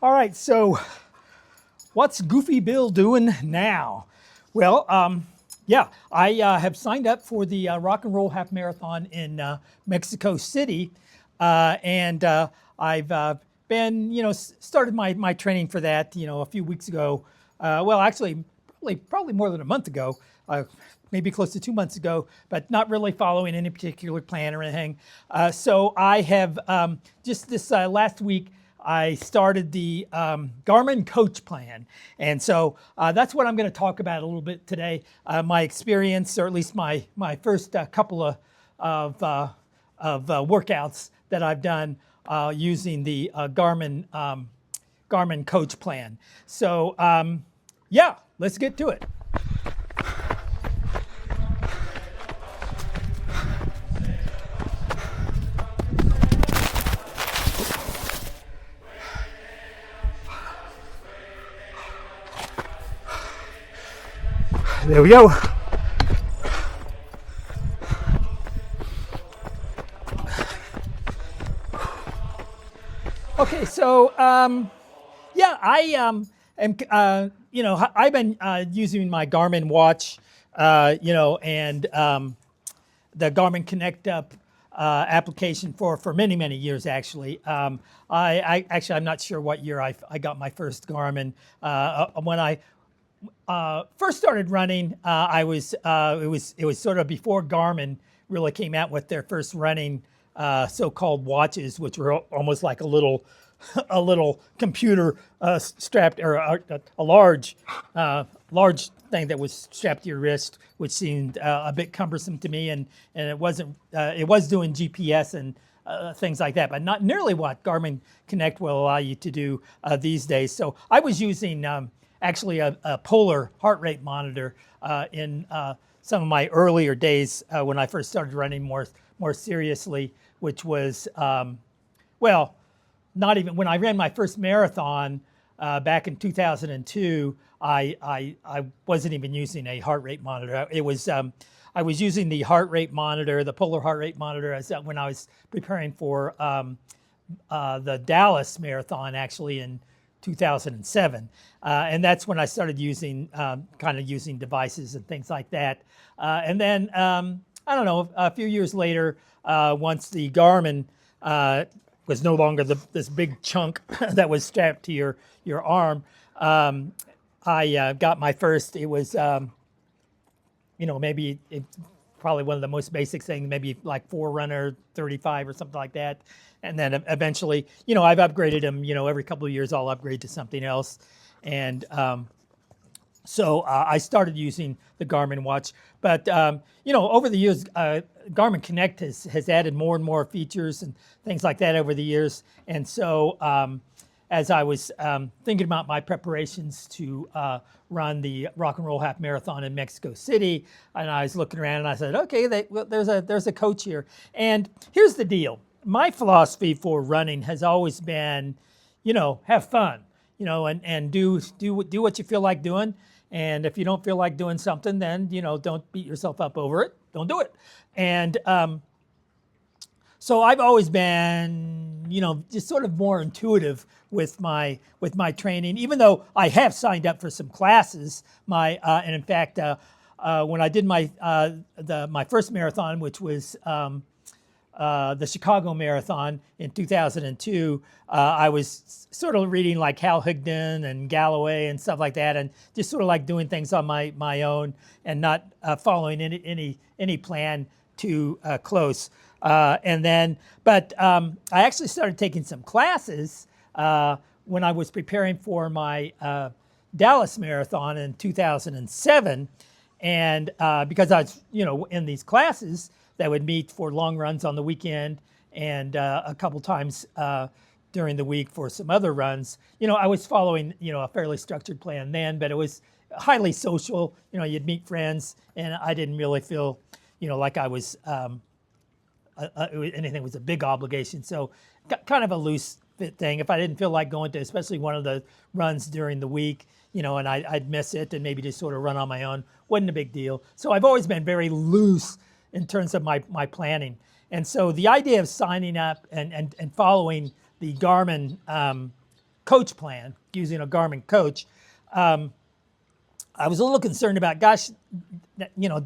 All right, so what's Goofy Bill doing now? Well, yeah, I have signed up for the Rock and Roll Half Marathon in Mexico City, and I've been, started my training for that, a few weeks ago. Well, actually, probably more than a month ago, maybe close to 2 months ago, but not really following any particular plan or anything. So I have just this last week. I started the Garmin Coach Plan, and so that's what I'm going to talk about a little bit today. My experience, or at least my first couple of workouts that I've done using the Garmin Coach Plan. So yeah, let's get to it. There we go. Okay, so yeah, I am I've been using my Garmin watch, and the Garmin Connect Up application for many years actually. I actually I'm not sure what year I got my first Garmin. When I first started running, it was sort of before Garmin really came out with their first running so-called watches, which were almost like a little computer strapped, or a large thing that was strapped to your wrist, which seemed a bit cumbersome to me, and it wasn't. It was doing GPS and things like that, but not nearly what Garmin Connect will allow you to do these days. So I was using actually a polar heart rate monitor in some of my earlier days when I first started running more seriously, which was, well, not even when I ran my first marathon back in 2002. I wasn't even using a heart rate monitor. It was I was using the heart rate monitor, the polar heart rate monitor, as when I was preparing for the Dallas Marathon, actually in 2007, and that's when I started using using devices and things like that. And then I don't know, a few years later, once the Garmin was no longer this big chunk that was strapped to your arm, I got my first. It was probably one of the most basic things, maybe like Forerunner 35 or something like that. And then eventually, I've upgraded them. Every couple of years I'll upgrade to something else. And so I started using the Garmin watch. But, over the years, Garmin Connect has added more and more features and things like that over the years. And so as I was thinking about my preparations to run the Rock and Roll Half Marathon in Mexico City, and I was looking around and I said, okay, there's a coach here. And here's the deal. My philosophy for running has always been, have fun, and do what you feel like doing. And if you don't feel like doing something, then, don't beat yourself up over it. Don't do it. And so I've always been, just sort of more intuitive with my training, even though I have signed up for some classes. And in fact, when I did my first marathon, which was the Chicago Marathon in 2002, I was sort of reading like Hal Higdon and Galloway and stuff like that, and just sort of like doing things on my own and not following any plan too close. But I actually started taking some classes when I was preparing for my Dallas Marathon in 2007, and because I was in these classes that would meet for long runs on the weekend and a couple times during the week for some other runs. I was following, a fairly structured plan then, but it was highly social. You'd meet friends, and I didn't really feel, like I was, anything was a big obligation. So kind of a loose fit thing. If I didn't feel like going to, especially one of the runs during the week, and I'd miss it and maybe just sort of run on my own, wasn't a big deal. So I've always been very loose in terms of my planning. And so the idea of signing up and following the Garmin Coach Plan using a Garmin Coach, I was a little concerned about, gosh,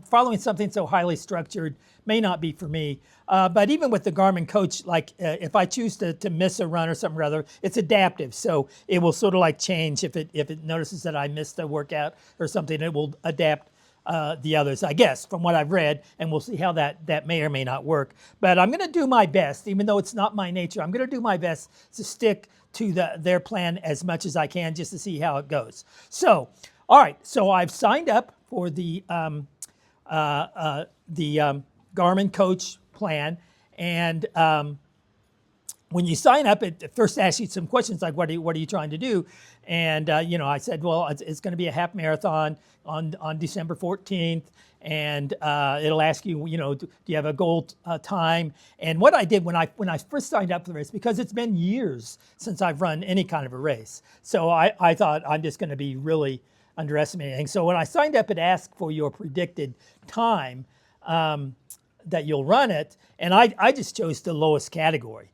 following something so highly structured may not be for me. But even with the Garmin Coach, like if I choose to miss a run or something or other, it's adaptive. So it will sort of like change if it notices that I missed a workout or something, it will adapt the others, I guess, from what I've read, and we'll see how that may or may not work. But I'm going to do my best, even though it's not my nature. I'm going to do my best to stick to their plan as much as I can, just to see how it goes. So, all right. So I've signed up for the Garmin Coach Plan, and when you sign up, it first asks you some questions like, what are you trying to do? And, I said, well, it's going to be a half marathon on December 14th. And it'll ask you, do you have a goal time? And what I did when I first signed up for the race, because it's been years since I've run any kind of a race. So I thought I'm just going to be really underestimating. So when I signed up, it asked for your predicted time that you'll run it. And I just chose the lowest category.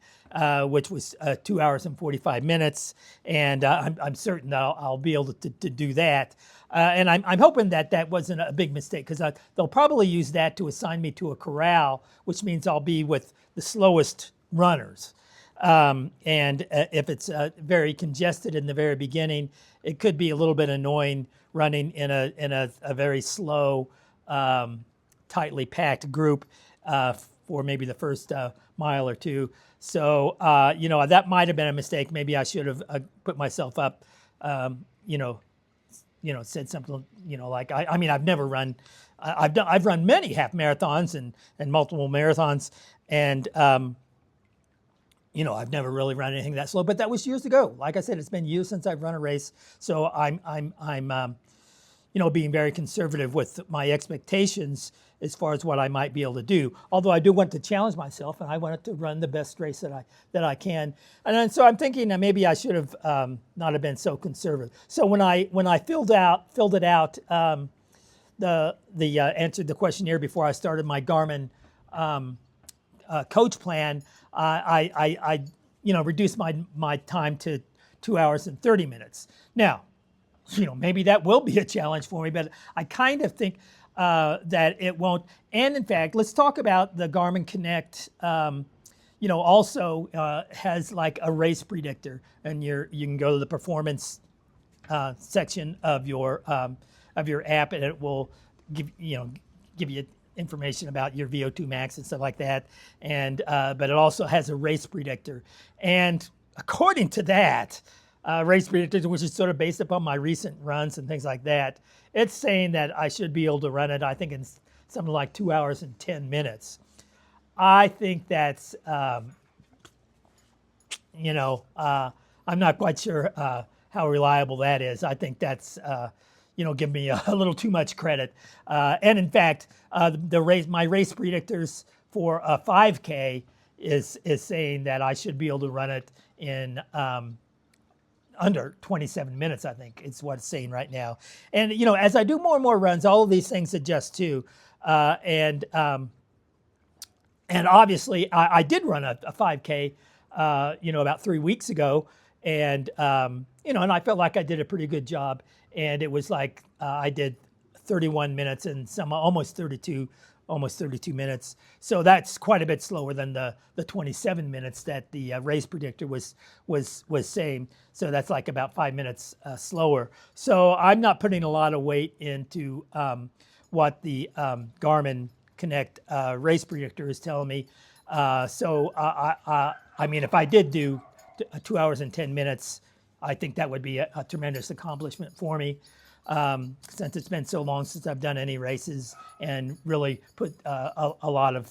Which was 2 hours and 45 minutes, and I'm certain that I'll be able to do that. And I'm hoping that wasn't a big mistake, because they'll probably use that to assign me to a corral, which means I'll be with the slowest runners. And if it's very congested in the very beginning, it could be a little bit annoying running in a very slow, tightly packed group for maybe the first mile or two. So, that might have been a mistake. Maybe I should have put myself up, said something, like, I've never run, I've run many half marathons and multiple marathons, and, I've never really run anything that slow, but that was years ago. Like I said, it's been years since I've run a race. So I'm being very conservative with my expectations as far as what I might be able to do. Although I do want to challenge myself, and I wanted to run the best race that I can. And so I'm thinking that maybe I should have not have been so conservative. So when I filled it out, answered the questionnaire before I started my Garmin Coach Plan, I reduced my time to 2 hours and 30 minutes. Now, maybe that will be a challenge for me, but I kind of think that it won't. And in fact, let's talk about the Garmin Connect. Also has like a race predictor, and you can go to the performance section of your app, and it will give you information about your VO2 max and stuff like that. And but it also has a race predictor, and according to that race predictor, which is sort of based upon my recent runs and things like that, it's saying that I should be able to run it, I think, in something like 2 hours and 10 minutes. I think that's, I'm not quite sure how reliable that is. I think that's, give me a little too much credit. And in fact, my race predictors for a 5K is saying that I should be able to run it in under 27 minutes, I think is what it's saying right now. And, as I do more and more runs, all of these things adjust too. And obviously I did run a 5K, about 3 weeks ago. And, and I felt like I did a pretty good job. And it was like, I did 31 minutes and almost 32 minutes. So that's quite a bit slower than the 27 minutes that the race predictor was saying. So that's like about 5 minutes slower. So I'm not putting a lot of weight into what the Garmin Connect race predictor is telling me. So if I did do 2 hours and 10 minutes, I think that would be a tremendous accomplishment for me. Since it's been so long since I've done any races and really put a lot of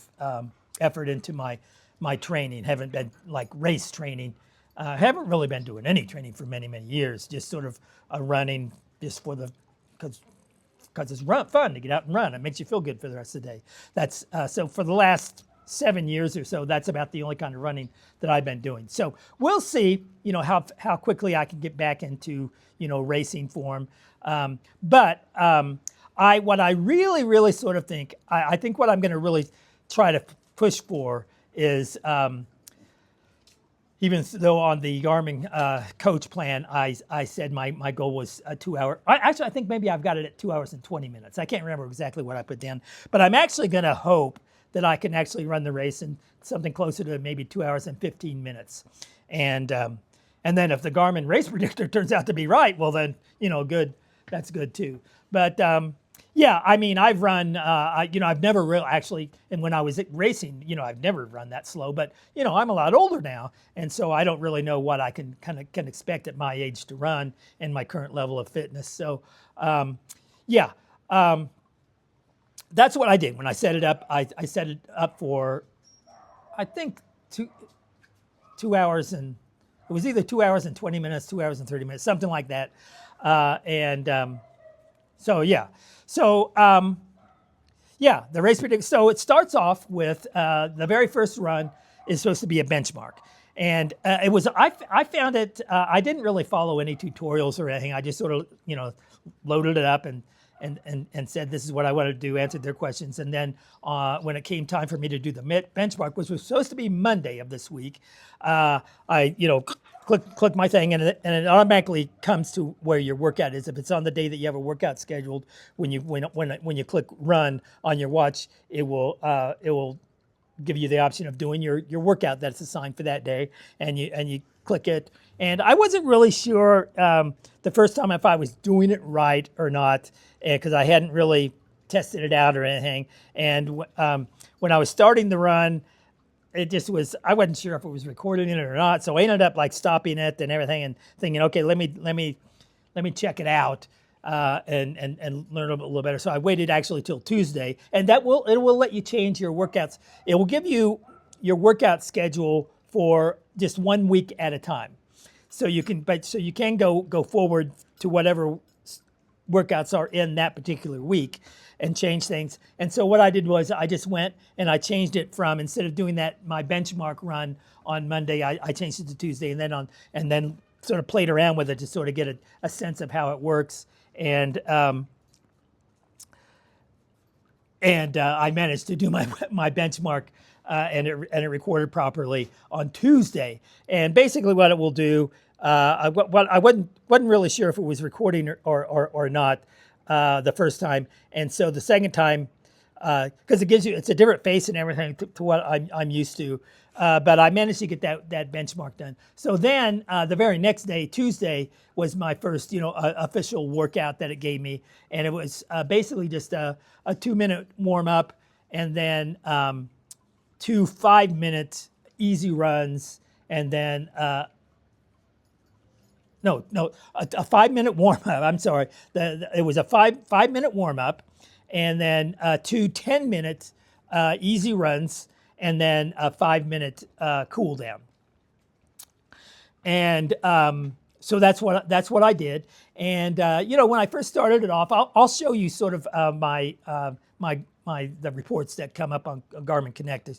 effort into my training. Haven't been like race training. Haven't really been doing any training for many, many years. Just sort of running just because it's fun to get out and run. It makes you feel good for the rest of the day. That's so for the last 7 years or so, that's about the only kind of running that I've been doing. So we'll see, how quickly I can get back into, racing form. But what I really, really sort of think, I think what I'm going to really try to push for is, even though on the Garmin Coach Plan, I said my goal was a 2 hour. Actually, I think maybe I've got it at 2 hours and 20 minutes. I can't remember exactly what I put down, but I'm actually going to hope that I can actually run the race in something closer to maybe 2 hours and 15 minutes. And then if the Garmin race predictor turns out to be right, well then, good. That's good too. But yeah, I mean, I've run, I've never really actually, and when I was racing, I've never run that slow, but, I'm a lot older now. And so I don't really know what I can expect at my age to run and my current level of fitness. So, yeah, that's what I did. When I set it up, I set it up for, I think, 2 hours and, it was either 2 hours and 20 minutes, 2 hours and 30 minutes, something like that. So, yeah. So, yeah, the race predictor. So it starts off with the very first run is supposed to be a benchmark. And it was, I found it, I didn't really follow any tutorials or anything. I just sort of, loaded it up and said, this is what I want to do, answered their questions. And then when it came time for me to do the benchmark, which was supposed to be Monday of this week, I, click my thing, and it automatically comes to where your workout is. If it's on the day that you have a workout scheduled, when you click run on your watch, it will give you the option of doing your workout that's assigned for that day, and you click it. And I wasn't really sure the first time if I was doing it right or not, because I hadn't really tested it out or anything. And when I was starting the run, it just was, I wasn't sure if it was recording it or not. So I ended up like stopping it and everything and thinking, okay, let me check it out and learn a little better. So I waited actually till Tuesday, and it will let you change your workouts. It will give you your workout schedule for just 1 week at a time. So you can go forward to whatever workouts are in that particular week and change things. And so what I did was I just went and I changed it from, instead of doing my benchmark run on Monday, I changed it to Tuesday, and then sort of played around with it to sort of get a sense of how it works. And I managed to do my benchmark and it recorded properly on Tuesday. And basically what it will do, I wasn't really sure if it was recording or not the first time, and so the second time, because it's a different face and everything to what I'm used to, but I managed to get that benchmark done. So then the very next day, Tuesday, was my first official workout that it gave me, and it was basically just a 2-minute warm up, and then 2 5-minute easy runs, and then a 5-minute warm up. I'm sorry. It was a 5-minute warm up, and then 2 10-minute easy runs, and then a 5-minute cool down. And so that's what I did. And when I first started it off, I'll show you sort of the reports that come up on Garmin Connect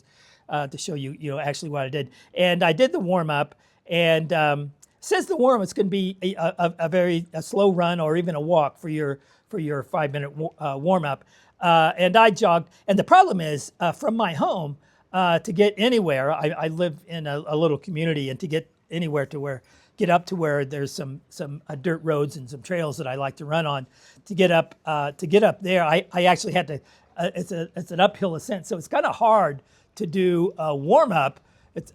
to show you actually what I did. And I did the warm up, and says the warm-up is going to be a very slow run or even a walk for your 5-minute warm-up. And I jogged. And the problem is, from my home to get anywhere, I live in a little community, and to get anywhere get up to where there's some dirt roads and some trails that I like to run on, to get up there, I actually had to. It's an uphill ascent, so it's kind of hard to do a warm-up.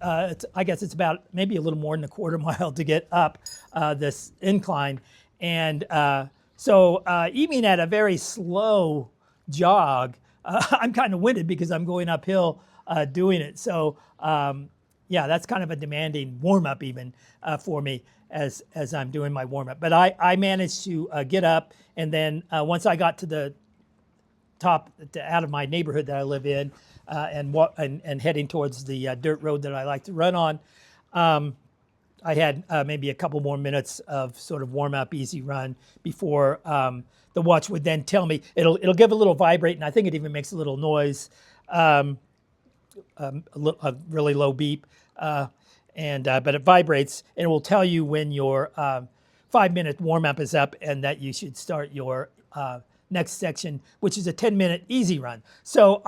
I guess it's about maybe a little more than a quarter mile to get up this incline. And so even at a very slow jog, I'm kind of winded because I'm going uphill doing it. So yeah, that's kind of a demanding warm-up even for me as I'm doing my warm-up. But I managed to get up, and then once I got to the top, out of my neighborhood that I live in, and heading towards the dirt road that I like to run on, I had maybe a couple more minutes of sort of warm up, easy run before the watch would then tell me, it'll give a little vibrate, and I think it even makes a little noise, a really low beep, but it vibrates, and it will tell you when your 5-minute warm up is up and that you should start your next section, which is a 10-minute easy run. So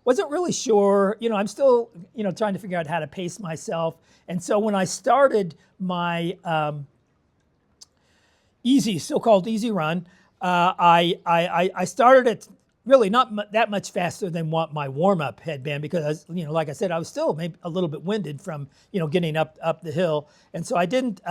wasn't really sure. I'm still trying to figure out how to pace myself. And so when I started my so-called easy run, I started it really not that much faster than what my warm-up had been, because like I said, I was still maybe a little bit winded from getting up the hill, and so I didn't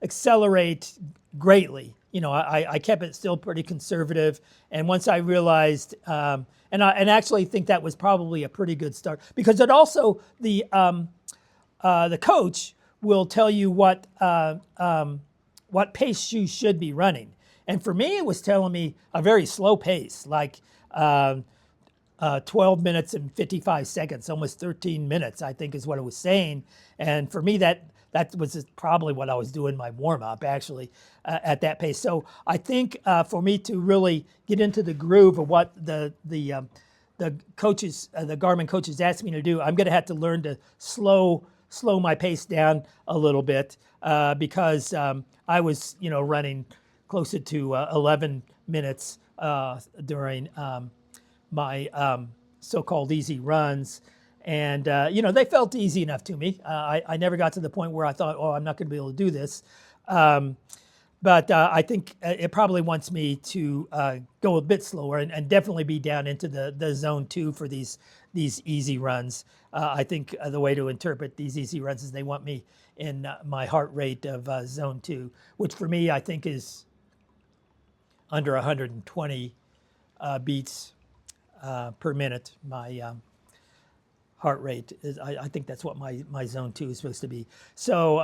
accelerate greatly. I kept it still pretty conservative, and once I realized, and actually think that was probably a pretty good start, because it also the coach will tell you what pace you should be running. And for me, it was telling me a very slow pace, like 12 minutes and 55 seconds, almost 13 minutes, I think is what it was saying. And for me, that was probably what I was doing my warm-up, actually, at that pace. So I think for me to really get into the groove of what the coaches, the Garmin coaches asked me to do, I'm going to have to learn to slow my pace down a little bit, because I was running closer to 11 minutes during my so-called easy runs, and they felt easy enough to me. I never got to the point where I thought, oh, I'm not going to be able to do this, but I think it probably wants me to go a bit slower, and definitely be down into the zone 2 for these easy runs. I think the way to interpret these easy runs is they want me in my heart rate of zone 2, which for me I think is under 120 beats per minute. My heart rate is, I think that's what my zone 2 is supposed to be. So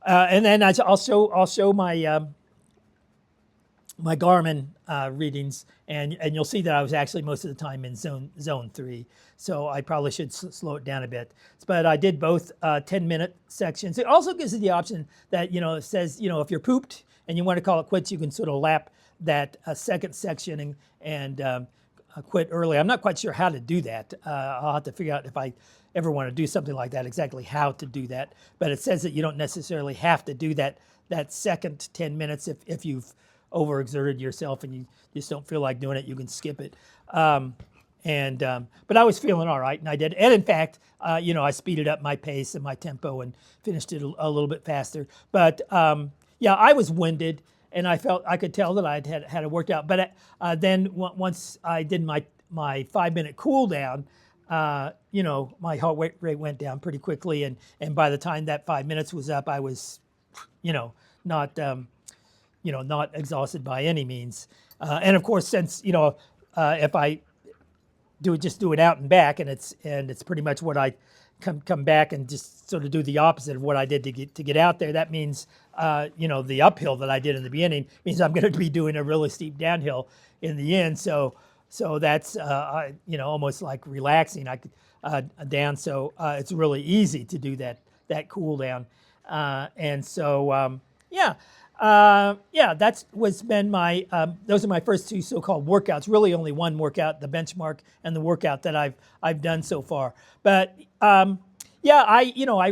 and then I'll show my my Garmin readings, and you'll see that I was actually most of the time in zone 3. So I probably should slow it down a bit. But I did both 10-minute sections. It also gives you the option that it says if you're pooped and you want to call it quits, you can sort of lap that second section and quit early. I'm not quite sure how to do that. I'll have to figure out if I ever want to do something like that, exactly how to do that. But it says that you don't necessarily have to do that second 10 minutes if you've overexerted yourself and you just don't feel like doing it. You can skip it. But I was feeling all right, and I did. And in fact, I speeded up my pace and my tempo and finished it a little bit faster. But yeah, I was winded, and I could tell that I had it worked out. But then once I did my 5-minute cool down, my heart rate went down pretty quickly, and by the time that 5 minutes was up, I was, not exhausted by any means. And of course, since if I do it out and back, and it's pretty much what I come back and just sort of do the opposite of what I did to get out there. That means the uphill that I did in the beginning means I'm going to be doing a really steep downhill in the end. So that's almost like relaxing. I could down. So it's really easy to do that cool down, and so that's been my those are my first 2 so-called workouts. Really, only one workout, the benchmark, and the workout that I've done so far. But I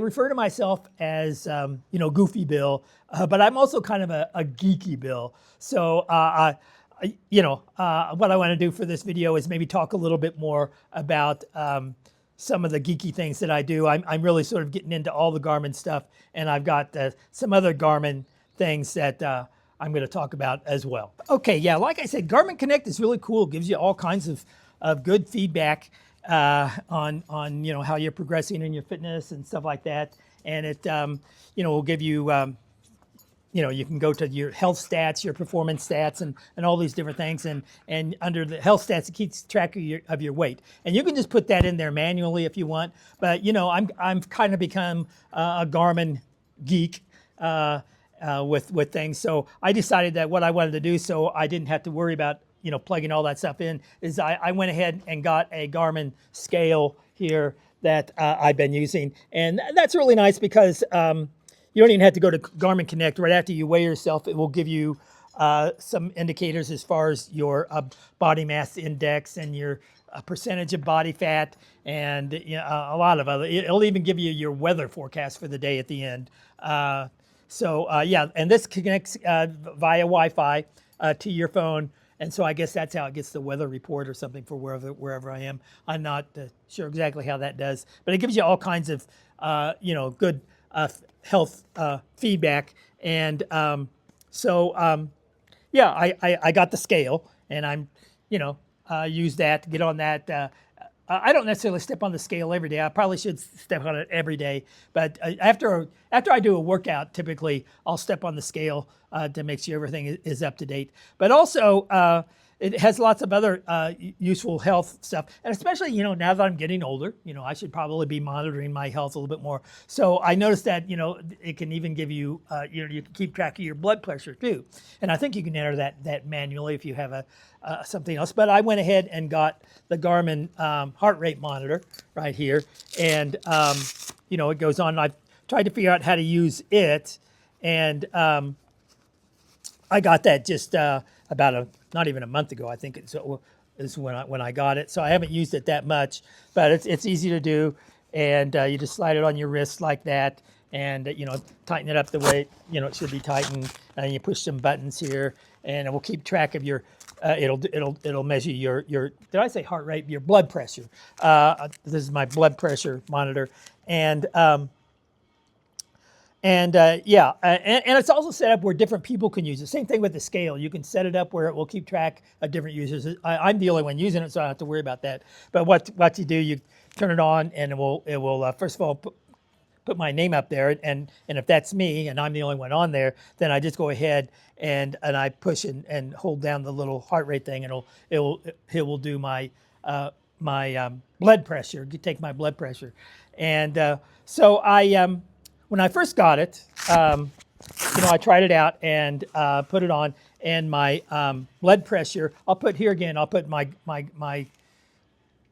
refer to myself as Goofy Bill, but I'm also kind of a geeky Bill. So what I want to do for this video is maybe talk a little bit more about some of the geeky things that I do. I'm really sort of getting into all the Garmin stuff, and I've got some other Garmin things that I'm going to talk about as well. Okay, yeah, like I said, Garmin Connect is really cool. It gives you all kinds of good feedback on how you're progressing in your fitness and stuff like that. And it will give you you can go to your health stats, your performance stats, and all these different things. And under the health stats, it keeps track of your weight. And you can just put that in there manually if you want. But I'm kind of become a Garmin geek. With things. So I decided that what I wanted to do, so I didn't have to worry about plugging all that stuff in, is I went ahead and got a Garmin scale here that I've been using. And that's really nice because you don't even have to go to Garmin Connect. Right after you weigh yourself, it will give you some indicators as far as your body mass index and your percentage of body fat, and a lot of other. It'll even give you your weather forecast for the day at the end. And this connects via Wi-Fi to your phone, and so I guess that's how it gets the weather report or something for wherever I am. I'm not sure exactly how that does, but it gives you all kinds of good health feedback. And yeah, I got the scale, and I'm use that to get on that. I don't necessarily step on the scale every day. I probably should step on it every day. But after I do a workout, typically I'll step on the scale to make sure everything is up to date. But also, it has lots of other useful health stuff. And especially, now that I'm getting older, I should probably be monitoring my health a little bit more. So I noticed that, it can even give you, you can keep track of your blood pressure too. And I think you can enter that manually if you have something else. But I went ahead and got the Garmin heart rate monitor right here. And, it goes on. I've tried to figure out how to use it. And I got that just not even a month ago. I think is when I got it. So I haven't used it that much, but it's easy to do. And you just slide it on your wrist like that, and tighten it up the way it should be tightened. And you push some buttons here, and it will keep track of your. It'll measure your did I say heart rate? Your blood pressure. This is my blood pressure monitor, and it's also set up where different people can use it. Same thing with the scale. You can set it up where it will keep track of different users. I'm the only one using it, so I don't have to worry about that. But what you do, you turn it on, and it will first of all put my name up there, and if that's me and I'm the only one on there, then I just go ahead and I push and hold down the little heart rate thing, and it will do my blood pressure. Take my blood pressure, and so when I first got it, I tried it out and put it on, and my blood pressure. I'll put here again. I'll put my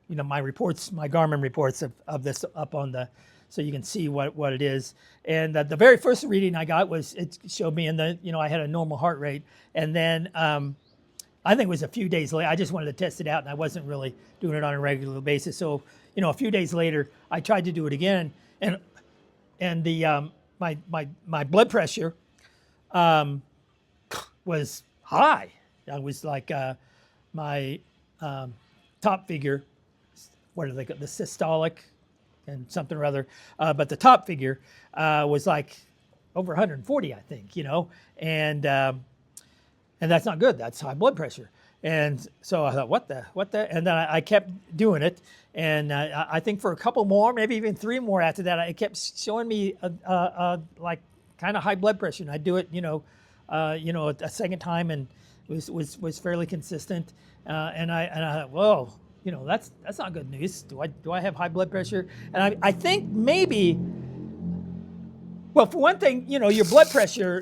reports, my Garmin reports of this up on so you can see what it is. And the very first reading I got it showed me I had a normal heart rate, and then I think it was a few days later. I just wanted to test it out, and I wasn't really doing it on a regular basis. So a few days later, I tried to do it again, and the my blood pressure was high. It was like my top figure, what are they called? The systolic and something or other, but the top figure was like over 140, I think, and that's not good. That's high blood pressure. And so I thought, what the? And then I kept doing it. And I think for a couple more, maybe even 3 more after that, it kept showing me like kind of high blood pressure. And I do it, a second time, and it was fairly consistent. And I thought, whoa, that's not good news. Do I have high blood pressure? And I think maybe. Well, for one thing, your blood pressure,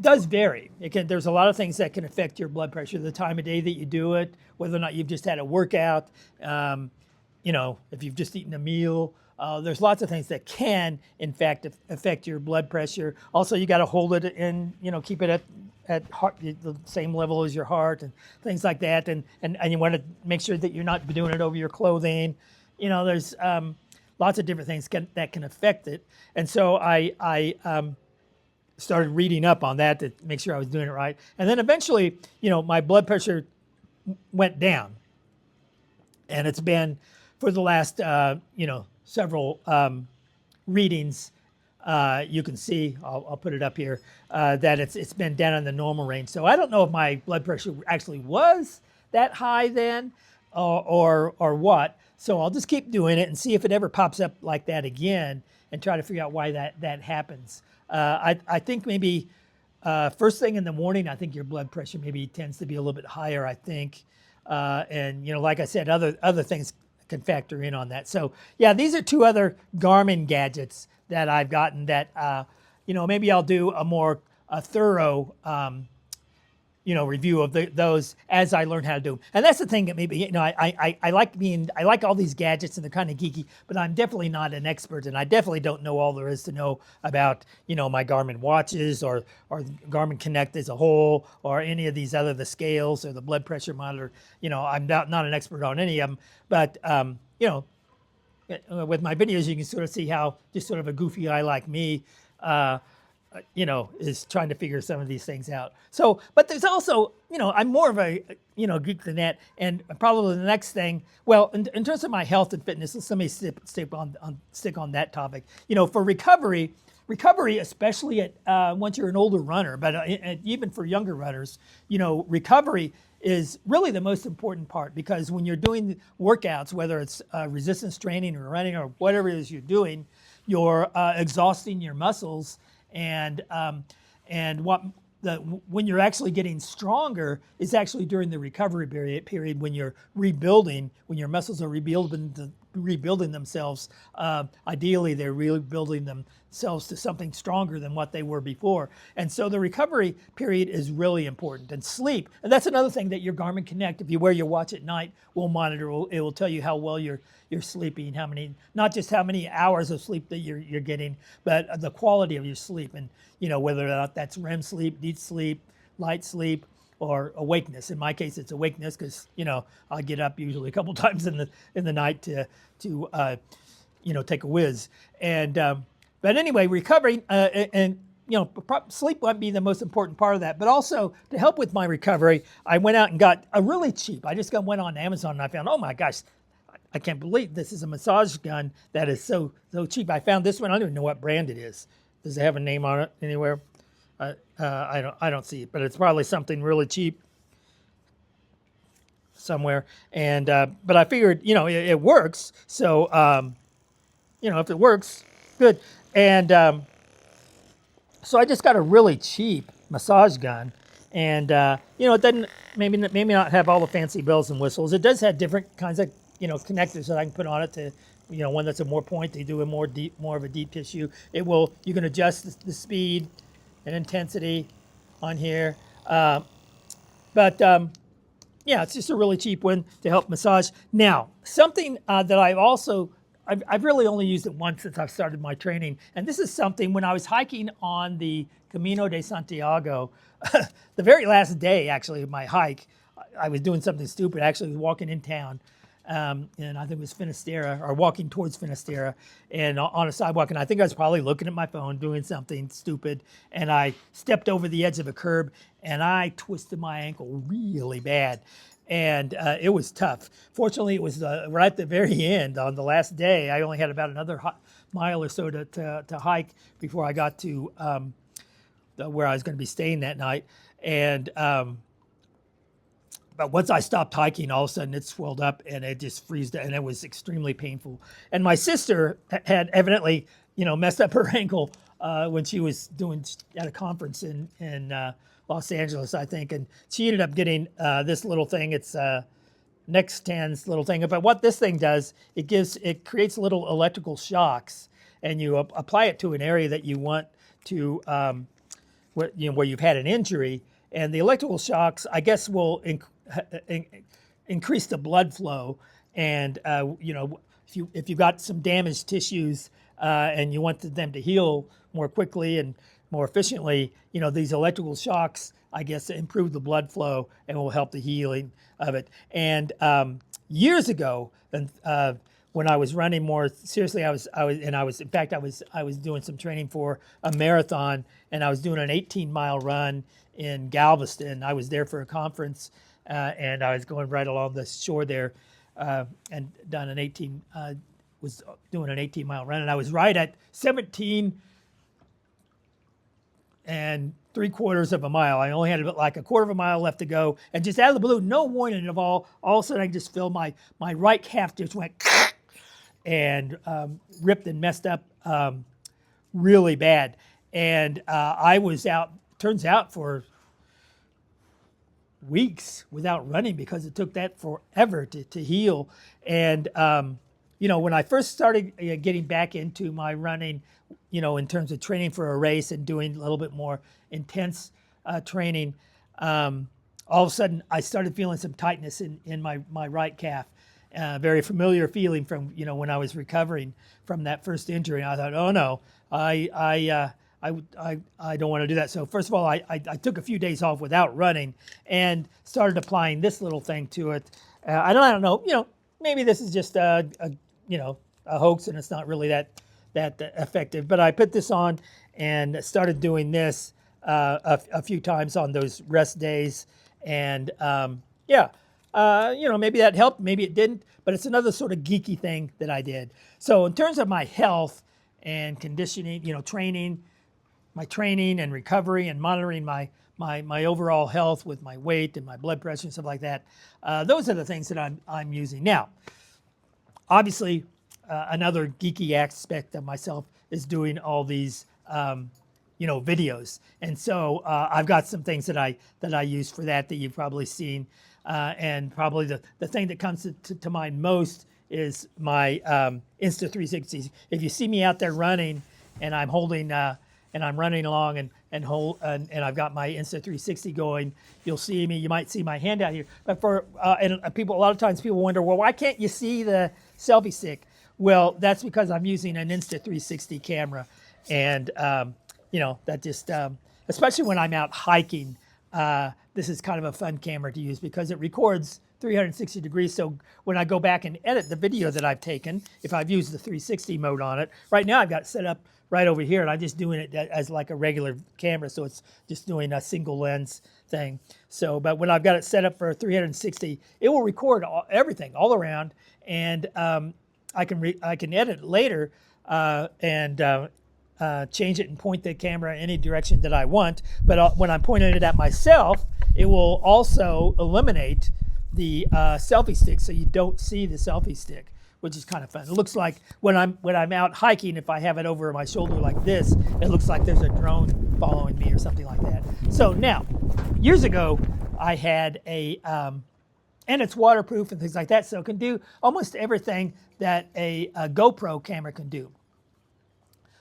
does vary. There's a lot of things that can affect your blood pressure. The time of day that you do it, whether or not you've just had a workout, if you've just eaten a meal. There's lots of things that can, in fact, affect your blood pressure. Also, you got to hold it in, keep it at heart, the same level as your heart, and things like that. And you want to make sure that you're not doing it over your clothing. There's lots of different things that can affect it. And so I started reading up on that to make sure I was doing it right. And then eventually, my blood pressure went down. And it's been for the last, several readings. You can see, I'll put it up here, that it's been down in the normal range. So I don't know if my blood pressure actually was that high then or what. So I'll just keep doing it and see if it ever pops up like that again, and try to figure out why that happens. I think maybe first thing in the morning, I think your blood pressure maybe tends to be a little bit higher, I think. And like I said, other things can factor in on that. So yeah, these are 2 other Garmin gadgets that I've gotten that, maybe I'll do a more thorough review of those as I learn how to do them. And that's the thing that maybe, I like all these gadgets, and they're kind of geeky, but I'm definitely not an expert, and I definitely don't know all there is to know about, my Garmin watches or Garmin Connect as a whole, or any of these the scales or the blood pressure monitor. I'm not an expert on any of them, but, with my videos, you can sort of see how just sort of a goofy guy like me, is trying to figure some of these things out. So, but there's also, I'm more of a, geek than that. And probably the next thing, well, in terms of my health and fitness, let me stick on that topic. For recovery, especially at once you're an older runner, but even for younger runners, recovery is really the most important part, because when you're doing workouts, whether it's resistance training or running or whatever it is you're doing, you're exhausting your muscles, and when you're actually getting stronger is actually during the recovery period when you're rebuilding, when your muscles are rebuilding themselves. Ideally, they're rebuilding themselves to something stronger than what they were before. And so the recovery period is really important. And sleep, and that's another thing that your Garmin Connect, if you wear your watch at night, will monitor. It will tell you how well you're sleeping, not just how many hours of sleep that you're getting, but the quality of your sleep, and whether or not that's REM sleep, deep sleep, light sleep, or awakeness. In my case, it's awakeness, because I get up usually a couple times in the night to take a whiz. And but anyway, recovery and sleep might be the most important part of that. But also, to help with my recovery, I went out and got a really cheap. I just went on Amazon and I found, oh my gosh, I can't believe this is a massage gun that is so cheap. I found this one. I don't even know what brand it is. Does it have a name on it anywhere? I don't see it, but it's probably something really cheap somewhere. And but I figured, it works. So if it works, good. And so I just got a really cheap massage gun, and it doesn't maybe not have all the fancy bells and whistles. It does have different kinds of connectors that I can put on it to, one that's a more pointy, do a more of a deep tissue. You can adjust the speed and intensity on here. But it's just a really cheap one to help massage. Now, something that I've really only used it once since I've started my training, and this is something when I was hiking on the Camino de Santiago, the very last day actually of my hike, I was doing something stupid. Actually, I was walking in town, and I think it was Finisterre, or walking towards Finisterre, and on a sidewalk, and I think I was probably looking at my phone, doing something stupid, and I stepped over the edge of a curb, and I twisted my ankle really bad. And it was tough. Fortunately, it was right at the very end on the last day. I only had about another mile or so to hike before I got to where I was going to be staying that night. And but once I stopped hiking, all of a sudden it swelled up and it just freezed, and it was extremely painful. And my sister had evidently, messed up her ankle when she was at a conference in Los Angeles, I think, and she ended up getting this little thing. It's Nextan's little thing. But what this thing does, it creates little electrical shocks, and you apply it to an area that you want to, where you've had an injury, and the electrical shocks, I guess, will increase the blood flow. And if you've got some damaged tissues and you want them to heal more quickly and more efficiently, these electrical shocks, I guess, improve the blood flow and will help the healing of it. And years ago, when I was running more seriously, I was doing some training for a marathon, and I was doing an 18-mile run in Galveston. I was there for a conference, and I was going right along the shore there, and was doing an 18-mile run, and I was right at 17 3/4 of a mile. I only had like a quarter of a mile left to go, and just out of the blue, no warning at all of a sudden I just feel my right calf just went and ripped and messed up really bad. And I was out, turns out, for weeks without running because it took that forever to heal. And when I first started getting back into my running, in terms of training for a race and doing a little bit more intense training, all of a sudden I started feeling some tightness in my right calf. Very familiar feeling from when I was recovering from that first injury. And I thought, oh no, I don't want to do that. So first of all, I took a few days off without running and started applying this little thing to it. I don't know, maybe this is just a hoax and it's not really that effective. But I put this on, and started doing this a few times on those rest days. And yeah, maybe that helped, maybe it didn't, but it's another sort of geeky thing that I did. So in terms of my health and conditioning, training, my training and recovery and monitoring my overall health with my weight and my blood pressure and stuff like that, those are the things that I'm using. Now, obviously, another geeky aspect of myself is doing all these videos, and so I've got some things that I use for that you've probably seen, and probably the thing that comes to mind most is my Insta360. If you see me out there running and I'm holding and I'm running along and I've got my Insta360 going, you'll see me. You might see my hand out here. But for people, a lot of times people wonder, well, why can't you see the selfie stick? Well, that's because I'm using an Insta360 camera, and that just, especially when I'm out hiking, this is kind of a fun camera to use because it records 360 degrees. So when I go back and edit the video that I've taken, if I've used the 360 mode on it, right now I've got it set up right over here, and I'm just doing it as like a regular camera, so it's just doing a single lens thing. So, but when I've got it set up for 360, it will record everything all around, and I can edit it later and change it and point the camera any direction that I want. But when I'm pointing it at myself, it will also eliminate the selfie stick, so you don't see the selfie stick, which is kind of fun. It looks like when I'm out hiking, if I have it over my shoulder like this, it looks like there's a drone following me or something like that. So now, years ago, I had and it's waterproof and things like that, so it can do almost everything that a GoPro camera can do.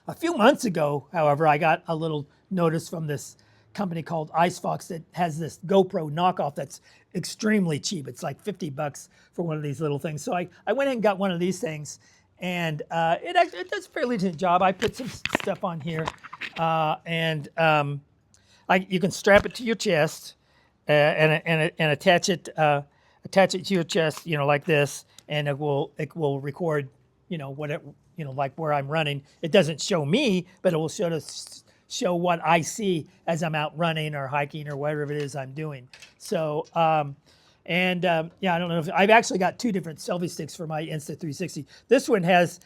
A few months ago, however, I got a little notice from this company called IceFox that has this GoPro knockoff that's extremely cheap. It's like $50 for one of these little things. So I went ahead and got one of these things, and it does a fairly decent job. I put some stuff on here, and you can strap it to your chest and attach it to your chest, like this, and it will record, like where I'm running. It doesn't show me, but it will show what I see as I'm out running or hiking or whatever it is I'm doing. So, I don't know if I've actually got two different selfie sticks for my Insta360. This one has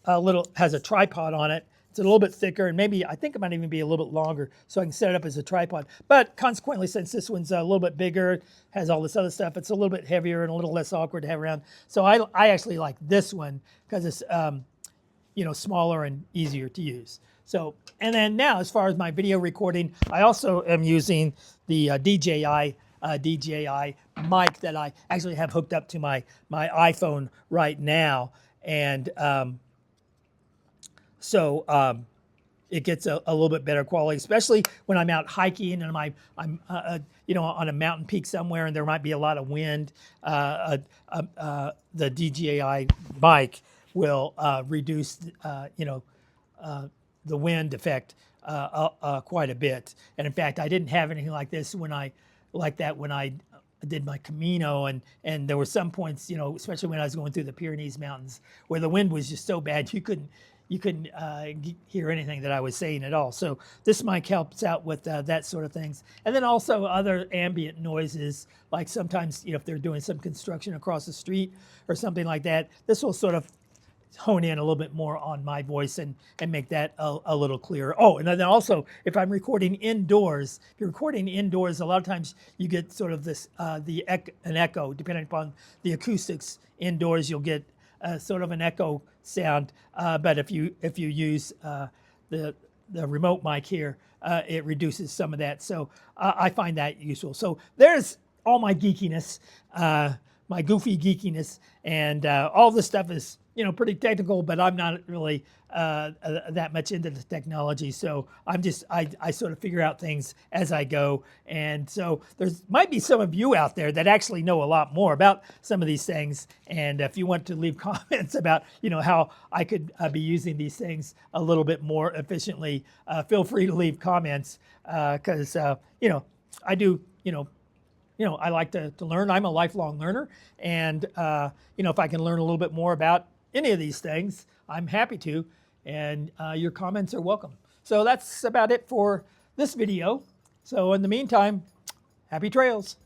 a tripod on it. It's a little bit thicker, and I think it might even be a little bit longer, so I can set it up as a tripod. But consequently, since this one's a little bit bigger, has all this other stuff, it's a little bit heavier and a little less awkward to have around. So I actually like this one because it's smaller and easier to use. So, and then now, as far as my video recording, I also am using the DJI mic that I actually have hooked up to my iPhone right now, and it gets a little bit better quality, especially when I'm out hiking and I'm on a mountain peak somewhere and there might be a lot of wind. The DJI mic will reduce the wind effect quite a bit. And in fact, I didn't have anything like this when I did my Camino, and there were some points, especially when I was going through the Pyrenees Mountains, where the wind was just so bad you couldn't hear anything that I was saying at all. So this mic helps out with that sort of things. And then also other ambient noises, like sometimes if they're doing some construction across the street or something like that, this will sort of hone in a little bit more on my voice and make that a little clearer. Oh, and then also, if I'm recording indoors, if you're recording indoors, a lot of times you get sort of this an echo, depending upon the acoustics indoors, you'll get sort of an echo sound. But if you use the remote mic here, it reduces some of that. So I find that useful. So there's all my geekiness, my goofy geekiness, and all this stuff is pretty technical, but I'm not really that much into the technology. So I sort of figure out things as I go. And so might be some of you out there that actually know a lot more about some of these things. And if you want to leave comments about, how I could be using these things a little bit more efficiently, feel free to leave comments because, I do, I like to learn. I'm a lifelong learner. And, if I can learn a little bit more about any of these things, I'm happy to, and your comments are welcome. So that's about it for this video. So in the meantime, happy trails.